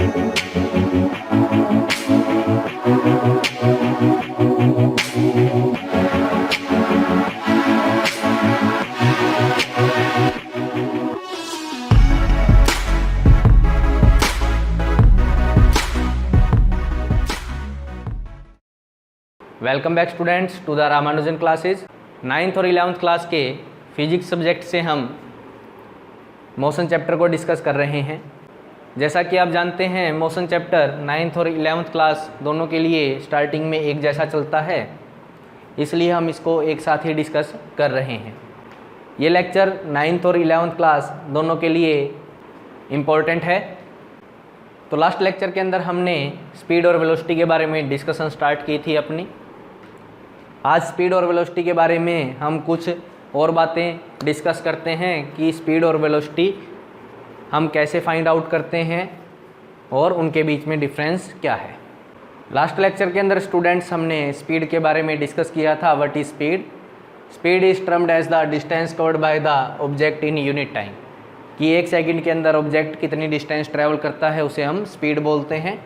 Welcome back students to the Ramanujan classes. 9th और 11th class के physics subject से हम मोशन चैप्टर को डिस्कस कर रहे हैं। जैसा कि आप जानते हैं मोशन चैप्टर 9th और 11th क्लास दोनों के लिए स्टार्टिंग में एक जैसा चलता है, इसलिए हम इसको एक साथ ही डिस्कस कर रहे हैं। ये लेक्चर 9th और 11th क्लास दोनों के लिए इम्पोर्टेंट है। तो लास्ट लेक्चर के अंदर हमने स्पीड और वेलोसिटी के बारे में डिस्कशन स्टार्ट की थी अपनी। आज स्पीड और वेलोसिटी के बारे में हम कुछ और बातें डिस्कस करते हैं कि स्पीड और वेलोसिटी हम कैसे फाइंड आउट करते हैं और उनके बीच में डिफरेंस क्या है। लास्ट लेक्चर के अंदर स्टूडेंट्स हमने स्पीड के बारे में डिस्कस किया था। What is speed? Speed is termed as the distance covered by the object in unit time, कि 1 सेकंड के अंदर ऑब्जेक्ट कितनी डिस्टेंस ट्रैवल करता है उसे हम स्पीड बोलते हैं।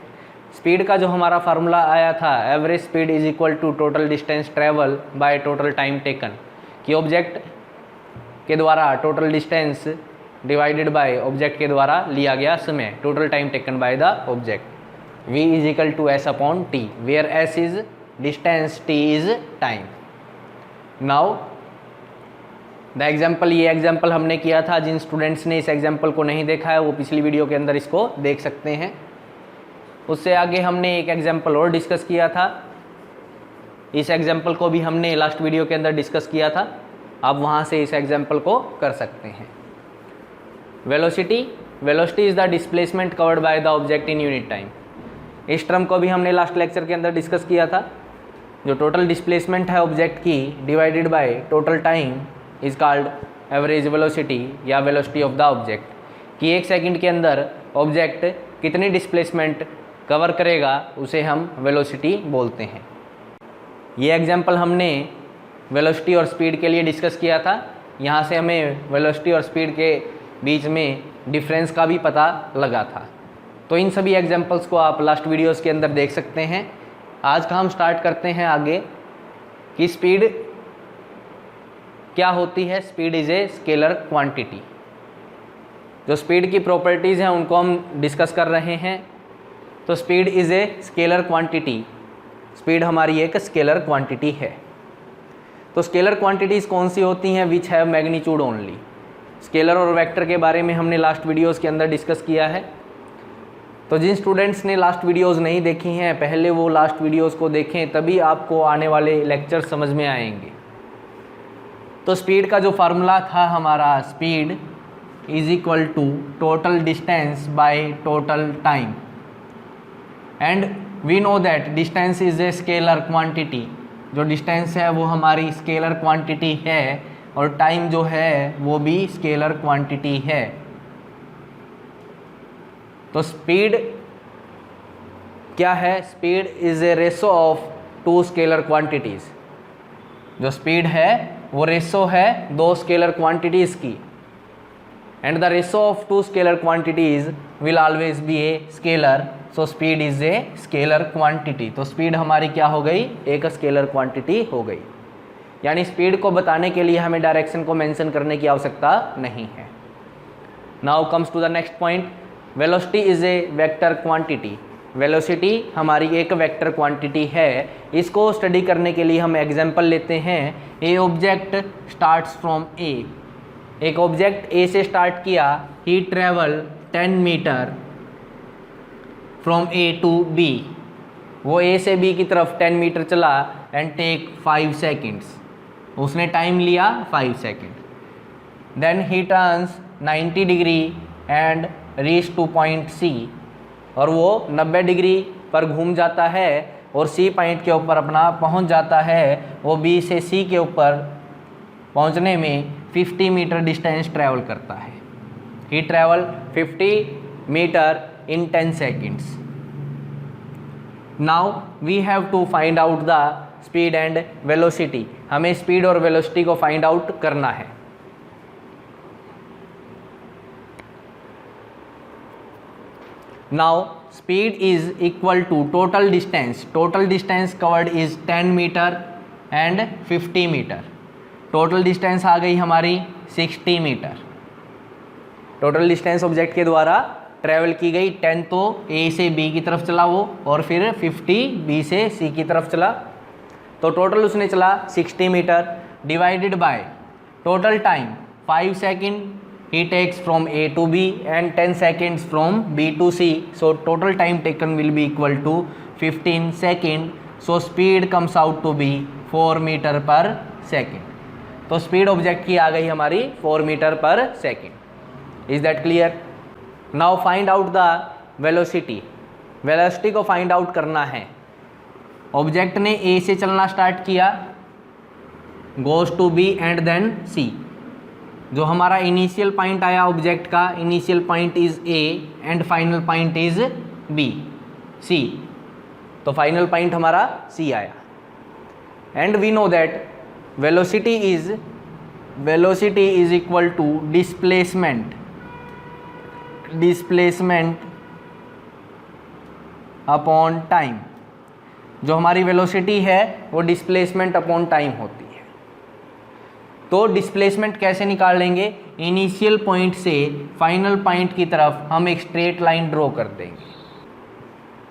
स्पीड का जो हमारा फार्मूला आया था, average speed is equal to total distance travel by total time taken, कि ऑब्जेक्ट के द्वारा total distance divided by object के द्वारा लिया गया समय, total time taken by the object. v is equal to s upon t, where s is distance, t is time. Now the example, ये example हमने किया था। जिन स्टूडेंट्स ने इस एग्जाम्पल को नहीं देखा है वो पिछली वीडियो के अंदर इसको देख सकते हैं। उससे आगे हमने एक एग्जाम्पल और डिस्कस किया था। इस एग्जाम्पल को भी हमने लास्ट वीडियो के अंदर डिस्कस किया था। आप वहाँ से इस एग्जाम्पल को कर सकते हैं। Velocity, velocity is the displacement covered by the object in unit time. इस टर्म को भी हमने लास्ट लेक्चर के अंदर डिस्कस किया था। जो टोटल डिस्प्लेसमेंट है ऑब्जेक्ट की divided by total time is called average velocity या वेलोसिटी ऑफ द ऑब्जेक्ट, कि 1 सेकंड के अंदर ऑब्जेक्ट कितनी डिस्प्लेसमेंट कवर करेगा उसे हम वेलोसिटी बोलते हैं। ये एग्जाम्पल हमने वेलोसिटी और स्पीड के लिए डिस्कस किया था। यहाँ से हमें वेलोसिटी और स्पीड के बीच में डिफरेंस का भी पता लगा था। तो इन सभी एग्जाम्पल्स को आप लास्ट वीडियोस के अंदर देख सकते हैं। आज का हम स्टार्ट करते हैं आगे कि स्पीड क्या होती है। Speed is a scalar quantity. जो स्पीड की प्रॉपर्टीज़ हैं उनको हम डिस्कस कर रहे हैं। तो speed is a scalar quantity. Speed हमारी एक स्केलर क्वांटिटी है। तो स्केलर क्वांटिटीज़ कौन सी होती हैं? Which have magnitude only. Scalar और वेक्टर के बारे में हमने लास्ट वीडियोज़ के अंदर डिस्कस किया है। तो जिन स्टूडेंट्स ने लास्ट वीडियोज़ नहीं देखी हैं, पहले वो लास्ट वीडियोज़ को देखें, तभी आपको आने वाले लेक्चर समझ में आएंगे। तो स्पीड का जो फार्मूला था हमारा, speed is equal to total distance by total time, and we know that distance is a scalar quantity. जो डिस्टेंस है वो हमारी स्केलर क्वांटिटी है और टाइम जो है वो भी स्केलर क्वांटिटी है। तो स्पीड क्या है? Speed is A ratio of 2 scalar quantities. जो स्पीड है वो रेशो है 2 स्केलर क्वांटिटीज़ की, and the ratio of 2 scalar quantities will always be a scalar. So speed is a scalar quantity. तो स्पीड हमारी क्या हो गई? एक स्केलर क्वांटिटी हो गई। यानी स्पीड को बताने के लिए हमें डायरेक्शन को मेंशन करने की आवश्यकता नहीं है। Now comes to the next point, velocity is a vector quantity. Velocity हमारी एक वेक्टर क्वांटिटी है। इसको स्टडी करने के लिए हम एग्जाम्पल लेते हैं। A object starts from A. एक ऑब्जेक्ट ए से स्टार्ट किया, he travel 10 metre from A to B. वो ए से बी की तरफ 10 मीटर चला एंड टेक 5 सेकेंड्स। उसने टाइम लिया 5 second. Then he turns 90 degree and reach to point C. और वो 90 डिग्री पर घूम जाता है और सी पॉइंट के ऊपर अपना पहुंच जाता है। वो बी से सी के ऊपर पहुंचने में 50 मीटर डिस्टेंस ट्रैवल करता है। ही travel 50 metre in 10 seconds. Now we have to find out the speed and velocity. हमें स्पीड और वेलोसिटी को फाइंड आउट करना है। Now speed is equal to total distance covered is 10 metre and 50 metre. Total distance आ गई हमारी 60 metre. Total distance object के द्वारा ट्रेवल की गई 10 तो ए से बी की तरफ चला वो, और फिर 50 बी से सी की तरफ चला, तो टोटल उसने चला 60 meter divided by total time 5 second he takes from A to B and 10 seconds from B to C, so total time taken will be equal to 15 second, so speed comes out to be 4 meter per second। तो speed object की आ गई हमारी 4 metre per second. Is that clear? Now find out the velocity. Velocity को find out करना है। Object ने A से चलना स्टार्ट किया, goes to B and then C. जो हमारा इनिशियल पॉइंट आया ऑब्जेक्ट का, initial point is A and final point is B, C, तो फाइनल पॉइंट हमारा सी आया। And we know that velocity is equal to displacement upon time. जो हमारी velocity है वो डिस्प्लेसमेंट अपॉन टाइम होती है। तो डिस्प्लेसमेंट कैसे निकाल लेंगे? इनिशियल पॉइंट से फाइनल पॉइंट की तरफ हम एक स्ट्रेट लाइन ड्रॉ कर देंगे।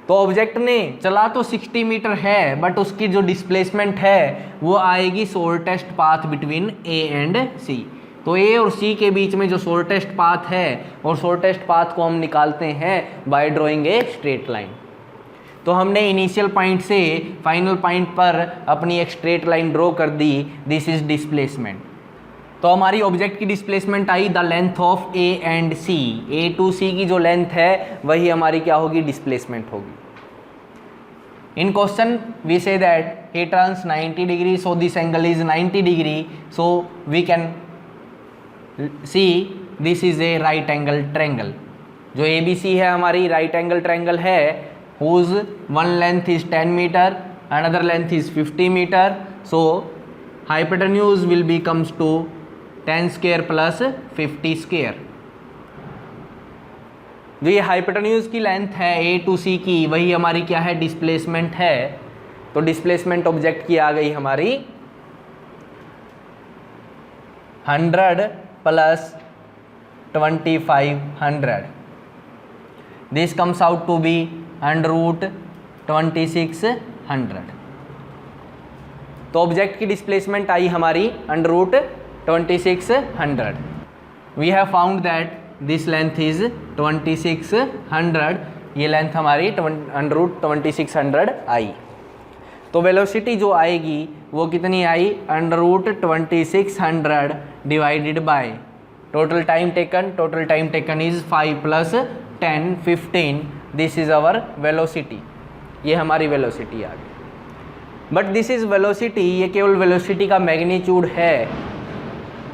तो ऑब्जेक्ट ने चला तो 60 मीटर है, बट उसकी जो डिस्प्लेसमेंट है वो आएगी shortest path between A and C. तो ए और सी के बीच में जो शॉर्टेस्ट पाथ है, और शॉर्टेस्ट पाथ को हम निकालते हैं bye drawing a straight line. तो हमने इनिशियल पॉइंट से फाइनल पॉइंट पर अपनी एक स्ट्रेट लाइन ड्रॉ कर दी। This is displacement. तो हमारी ऑब्जेक्ट की डिस्प्लेसमेंट आई the length of A and C. A to C की जो लेंथ है वही हमारी क्या होगी? डिस्प्लेसमेंट होगी। In question we see that he turns 90 degree, so this angle is 90 degree, so we can see this is a right angle triangle। जो ABC है हमारी राइट एंगल ट्रायंगल है, whose one length is 10 meter, another length is 50 meter, so hypotenuse will becomes to 10 square plus 50 square। जो ये hypotenuse की length है ए to C की, वही हमारी क्या है? डिस्प्लेसमेंट है। तो डिस्प्लेसमेंट ऑब्जेक्ट की आ गई हमारी 100 plus 2500। This comes out to be √2600। तो ऑब्जेक्ट की डिस्प्लेसमेंट आई हमारी √2600। We have found that this length is 2600। ये लेंथ हमारी √2600 आई। तो वेलोसिटी जो आएगी वो कितनी आई? √2600 divided by total time taken is 5 + 10 15। This is our velocity. ये हमारी वेलोसिटी आ गई। बट दिस इज वेलोसिटी, ये केवल वेलोसिटी का मैग्नीट्यूड है।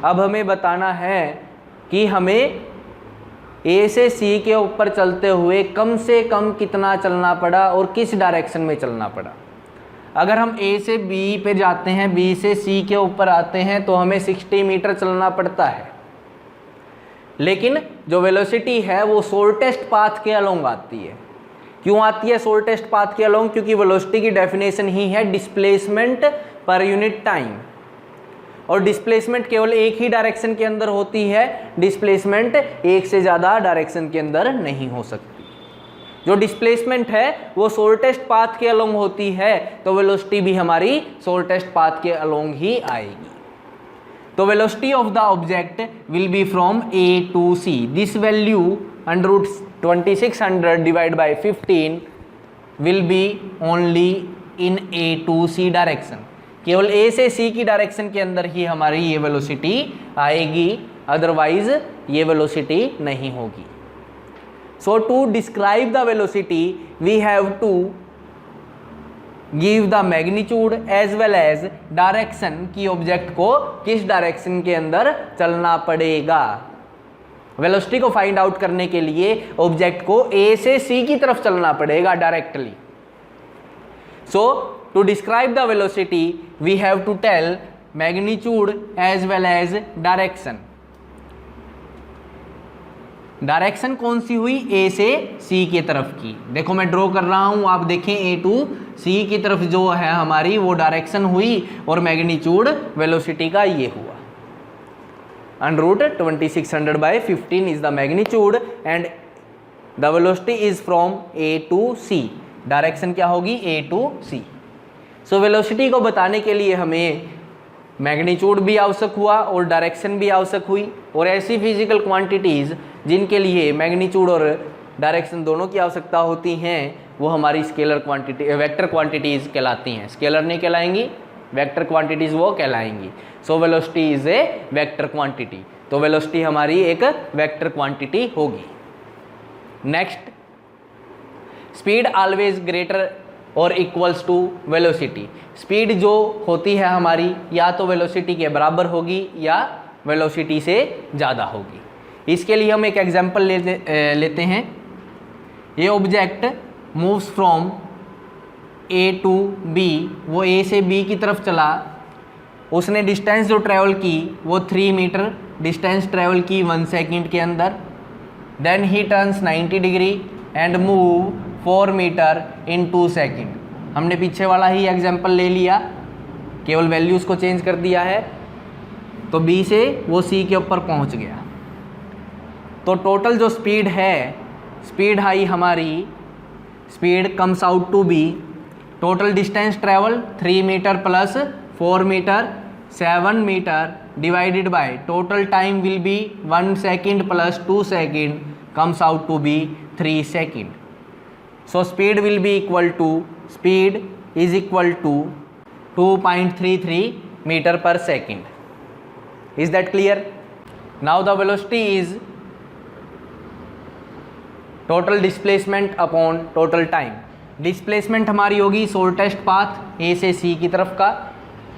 अब हमें बताना है कि हमें ए से सी के ऊपर चलते हुए कम से कम कितना चलना पड़ा और किस डायरेक्शन में चलना पड़ा। अगर हम ए से बी पे जाते हैं, बी से सी के ऊपर आते हैं, तो हमें 60 मीटर चलना पड़ता है। लेकिन जो वेलोसिटी है वो शॉर्टेस्ट पाथ के अलोंग आती है। क्यों आती है शॉर्टेस्ट पाथ के अलोंग? क्योंकि वेलोसिटी की डेफिनेशन ही है डिस्प्लेसमेंट पर यूनिट टाइम, और डिस्प्लेसमेंट केवल एक ही डायरेक्शन के अंदर होती है। डिस्प्लेसमेंट एक से ज़्यादा डायरेक्शन के अंदर नहीं हो सकती। जो डिस्प्लेसमेंट है वो शॉर्टेस्ट पाथ के अलोंग होती है, तो वेलोसिटी भी हमारी शॉर्टेस्ट पाथ के अलोंग ही आएगी। तो velocity of the object will be from A to C. This value √2600 divide by 15 will be only in A to C direction. केवल ए से सी की डायरेक्शन के अंदर ही हमारी ये वेलोसिटी आएगी, अदरवाइज ये वेलोसिटी नहीं होगी। So to describe the velocity we have to give the magnitude as well as direction की ऑब्जेक्ट को किस डायरेक्शन के अंदर चलना पड़ेगा। वेलोसिटी को फाइंड आउट करने के लिए ऑब्जेक्ट को ए से सी की तरफ चलना पड़ेगा directly. So to describe the velocity we have to tell magnitude as well as direction। Direction कौन सी हुई, ए से सी की तरफ की। देखो मैं ड्रॉ कर रहा हूं, आप देखें ए टू सी की तरफ जो है हमारी वो डायरेक्शन हुई और मैग्नीट्यूड वेलोसिटी का ये हुआ। √2600/15 is the magnitude and the velocity is from A to C. Direction क्या होगी, ए टू सी। सो वेलोसिटी को बताने के लिए हमें मैग्नीट्यूड भी आवश्यक हुआ और डायरेक्शन भी आवश्यक हुई। और ऐसी फिजिकल क्वांटिटीज़ जिनके लिए मैग्नीट्यूड और डायरेक्शन दोनों की आवश्यकता होती हैं वो हमारी स्केलर क्वांटिटी वेक्टर क्वांटिटीज़ कहलाती हैं। स्केलर नहीं कहलाएंगी, वेक्टर क्वांटिटीज़ वो कहलाएंगी। So velocity is a vector quantity, तो वेलोसिटी हमारी एक वेक्टर क्वांटिटी होगी। नेक्स्ट, स्पीड ऑलवेज ग्रेटर और इक्वल्स टू वेलोसिटी। स्पीड जो होती है हमारी या तो वेलोसिटी के बराबर होगी या वेलोसिटी से ज़्यादा होगी। इसके लिए हम एक एग्जांपल लेते हैं। ये object moves from A to B, वो ए से बी की तरफ चला, उसने डिस्टेंस जो ट्रैवल की वो 3 मीटर डिस्टेंस ट्रैवल की 1 सेकंड के अंदर। Then he turns 90 degree and move 4 meter in 2 second. हमने पीछे वाला ही एग्जाम्पल ले लिया, केवल वैल्यूज़ को चेंज कर दिया है। तो बी से वो सी के ऊपर पहुंच गया। तो टोटल जो स्पीड है, स्पीड आई हमारी, speed comes out to be, total distance travel 3 meter plus 4 meter 7 meter divided by total time will be 1 second plus 2 second comes out to be 3 seconds. So speed will be equal to, speed is equal to 2.33 meter per second. Is that clear? Now the velocity is total displacement upon total time. Displacement हमारी होगी shortest path A से C की तरफ का।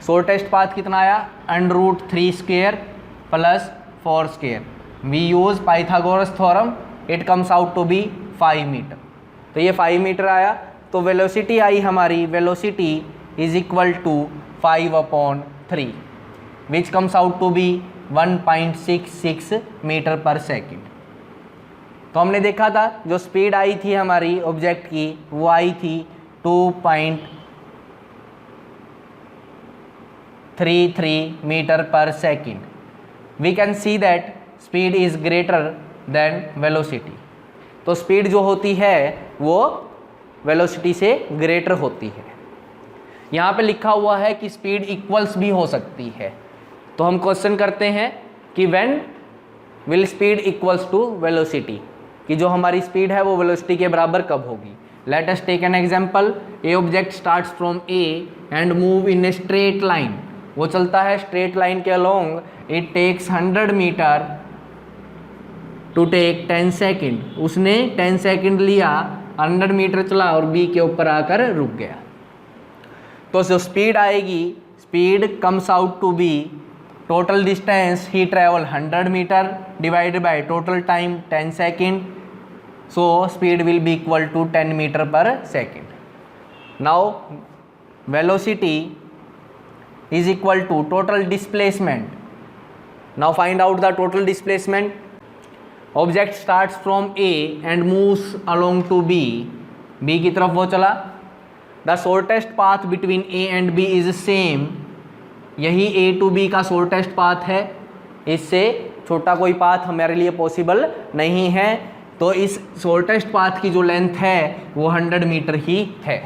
shortest path कितना आया, √3 square plus 4 square. We use Pythagoras theorem, it comes out to be 5 meter. तो ये 5 मीटर आया। तो वेलोसिटी आई हमारी, velocity is equal to 5/3 which comes out to be 1.66 meter per second. तो हमने देखा था जो स्पीड आई थी हमारी ऑब्जेक्ट की वो आई थी 2.33 meter per second. We can see that speed is greater then velocity. तो स्पीड जो होती है वो वेलोसिटी से ग्रेटर होती है। यहाँ पे लिखा हुआ है कि स्पीड इक्वल्स भी हो सकती है। तो हम क्वेश्चन करते हैं कि when will speed equals to velocity, कि जो हमारी स्पीड है वो वेलोसिटी के बराबर कब होगी। Let us take an example. A object starts from A and move in a straight line. वो चलता है स्ट्रेट लाइन के अलोंग। It takes 100 meter to take 10 second. उसने 10 सेकेंड लिया, 100 मीटर चला और बी के ऊपर आकर रुक गया। तो जो स्पीड आएगी, speed comes out to be total distance he travel 100 metre divided by total time 10 second. So speed will be equal to 10 metre per second. Now velocity is equal to total displacement. Now find out the total displacement. Object starts from A and moves along to B. B की तरफ वो चला। The shortest path between A and B is same. यही A to B का shortest path है। इससे छोटा कोई पाथ हमारे लिए पॉसिबल नहीं है। तो इस shortest path की जो लेंथ है वो 100 मीटर ही है।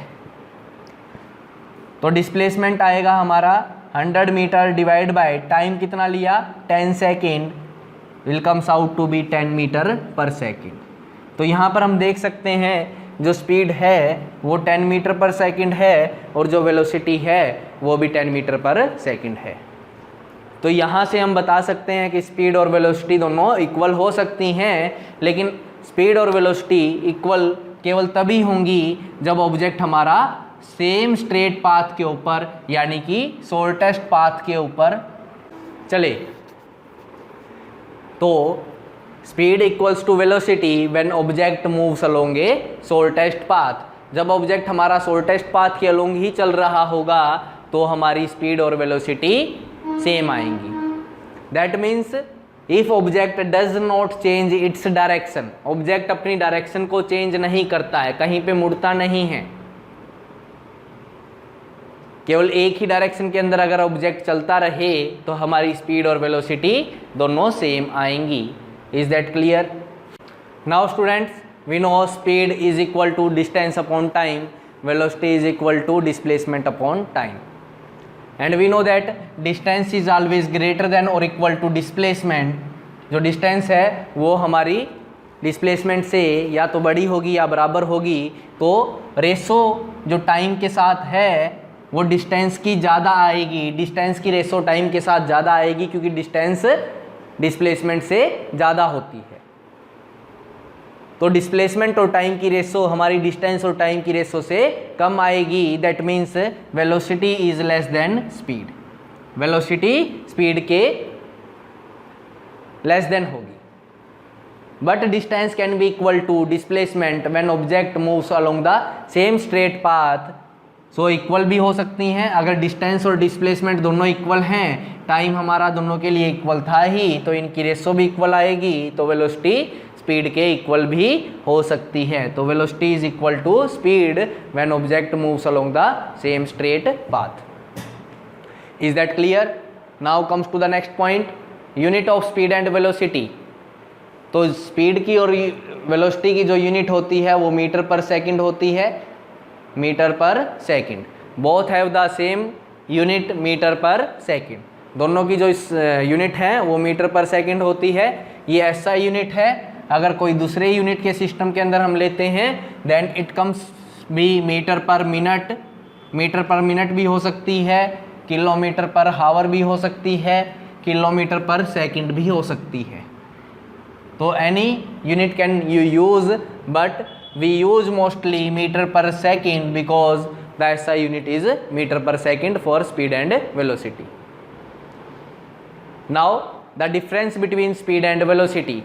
तो डिस्प्लेसमेंट आएगा हमारा 100 मीटर डिवाइड बाय टाइम कितना लिया, 10 second, will comes out to be 10 metre per second. तो यहाँ पर हम देख सकते हैं जो स्पीड है वो 10 मीटर पर सेकेंड है और जो वेलोसिटी है वो भी 10 मीटर पर सेकेंड है। तो यहाँ से हम बता सकते हैं कि स्पीड और वेलोसिटी दोनों इक्वल हो सकती हैं, लेकिन स्पीड और वेलोसिटी इक्वल केवल तभी होंगी जब ऑब्जेक्ट हमारा सेम स्ट्रेट पाथ के ऊपर यानी कि शॉर्टेस्ट पाथ के ऊपर चले। तो speed equals to velocity when object moves along a shortest path. जब ऑब्जेक्ट हमारा शॉर्टेस्ट पाथ के अलोंग ही चल रहा होगा तो हमारी स्पीड और वेलोसिटी सेम आएंगी। That means if object does not change its direction, object अपनी डायरेक्शन को चेंज नहीं करता है, कहीं पे मुड़ता नहीं है, केवल एक ही डायरेक्शन के अंदर अगर ऑब्जेक्ट चलता रहे तो हमारी स्पीड और वेलोसिटी दोनों सेम आएंगी। Is that clear? Now students, we know speed is equal to distance upon time, velocity is equal to displacement upon time, and we know that distance is always greater than और equal to displacement. जो distance है वो हमारी displacement से या तो बड़ी होगी या बराबर होगी, तो रेशो जो टाइम के साथ है वो डिस्टेंस की ज़्यादा आएगी, डिस्टेंस की रेशो टाइम के साथ ज़्यादा आएगी, क्योंकि डिस्टेंस डिस्प्लेसमेंट से ज़्यादा होती है। तो डिस्प्लेसमेंट और टाइम की रेशो हमारी डिस्टेंस और टाइम की रेशो से कम आएगी। That means velocity is less than speed, velocity speed के लेस देन होगी। But distance can be equal to displacement when object moves along the same straight path. So equal भी हो सकती हैं। अगर डिस्टेंस और डिस्प्लेसमेंट दोनों इक्वल हैं, टाइम हमारा दोनों के लिए इक्वल था ही, तो इनकी रेशो भी इक्वल आएगी, तो वेलोसिटी स्पीड के इक्वल भी हो सकती है। तो velocity is equal to speed when object moves along the same straight path. Is that clear? Now comes to the next point, unit of speed and velocity. तो speed की और velocity की जो यूनिट होती है वो मीटर पर सेकंड होती है, metre per second. Both have the same unit metre per second, दोनों की जो यूनिट है वो मीटर पर सेकंड होती है। ये ऐसा यूनिट है, अगर कोई दूसरे यूनिट के सिस्टम के अंदर हम लेते हैं then it comes be metre per minute, metre per minute भी हो सकती है, किलोमीटर पर हावर भी हो सकती है, किलोमीटर पर सेकंड भी हो सकती है। तो any unit can you use, but we use mostly meter per second because the SI unit is meter per second for speed and velocity. Now the difference between speed and velocity.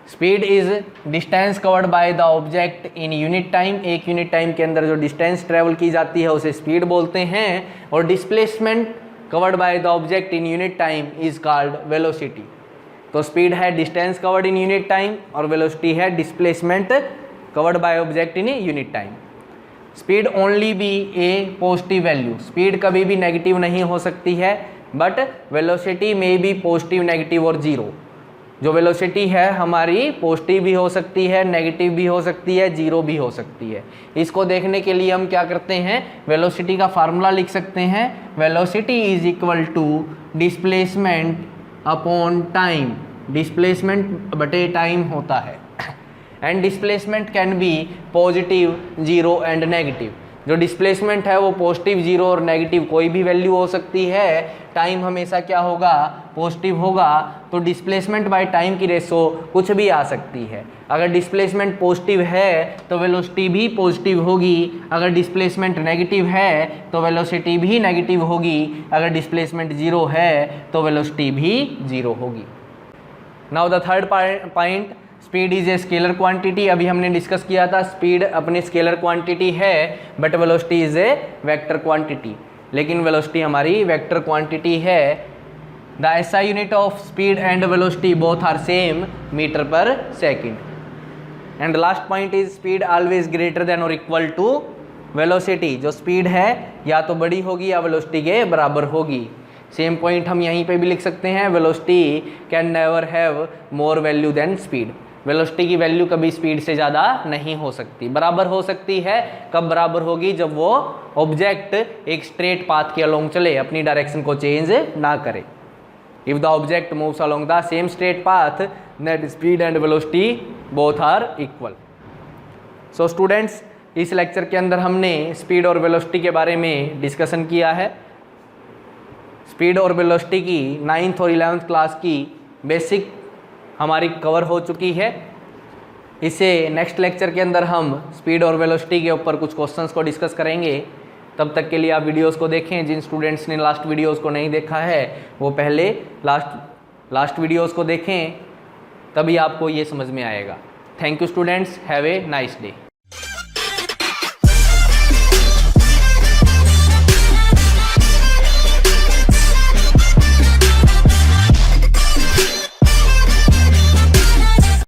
Speed is distance covered by the object in unit time, एक unit time के अंदर जो distance travel की जाती है उसे speed बोलते हैं, और displacement covered by the object in unit time is called velocity. तो स्पीड है distance covered in unit time और वेलोसिटी है displacement covered by object in a unit time. Speed only be a positive value, speed कभी भी negative नहीं हो सकती है, बट वेलोसिटी में भी पॉजिटिव, नेगेटिव और जीरो। जो वेलोसिटी है हमारी पॉजिटिव भी हो सकती है, नेगेटिव भी हो सकती है, जीरो भी हो सकती है। इसको देखने के लिए हम क्या करते हैं, वेलोसिटी का फार्मूला लिख सकते हैं, velocity is equal to displacement upon time, displacement बटे टाइम होता है। And displacement can be positive, zero and negative. जो डिस्प्लेसमेंट है वो पॉजिटिव, जीरो और नेगेटिव कोई भी वैल्यू हो सकती है। टाइम हमेशा क्या होगा, पॉजिटिव होगा, तो डिस्प्लेसमेंट बाय टाइम की रेशो कुछ भी आ सकती है। अगर डिस्प्लेसमेंट पॉजिटिव है तो वेलोसिटी भी पॉजिटिव होगी, अगर डिस्प्लेसमेंट नेगेटिव है तो वेलोसिटी भी नेगेटिव होगी, अगर डिस्प्लेसमेंट जीरो है तो वेलोसिटी भी जीरो होगी। Now the third point, speed is a scalar quantity. अभी हमने डिस्कस किया था स्पीड अपनी स्केलर क्वांटिटी है, but velocity is a vector quantity, लेकिन वेलोसिटी हमारी वेक्टर क्वांटिटी है। The SI unit of speed and velocity both are same, metre per second. And last point is speed always greater than और equal to velocity. जो speed है या तो बड़ी होगी या वेलोसिटी के बराबर होगी। सेम पॉइंट हम यहीं पे भी लिख सकते हैं, velocity can never have more value than speed. Velocity की वैल्यू कभी स्पीड से ज़्यादा नहीं हो सकती, बराबर हो सकती है। कब बराबर होगी, जब वो ऑब्जेक्ट एक स्ट्रेट पाथ के अलोंग चले, अपनी डायरेक्शन को चेंज ना करे। If the object moves along the same straight path that speed and velocity both are equal. So students, इस लेक्चर के अंदर हमने स्पीड और वेलोसिटी के बारे में डिस्कशन किया है। स्पीड और वेलोसिटी की 9th और 11th क्लास की बेसिक हमारी कवर हो चुकी है। इसे नेक्स्ट लेक्चर के अंदर हम स्पीड और वेलोसिटी के ऊपर कुछ क्वेश्चंस को डिस्कस करेंगे। तब तक के लिए आप वीडियोस को देखें। जिन स्टूडेंट्स ने लास्ट वीडियोस को नहीं देखा है वो पहले लास्ट वीडियोस को देखें, तभी आपको ये समझ में आएगा। Thank you students, have a nice day.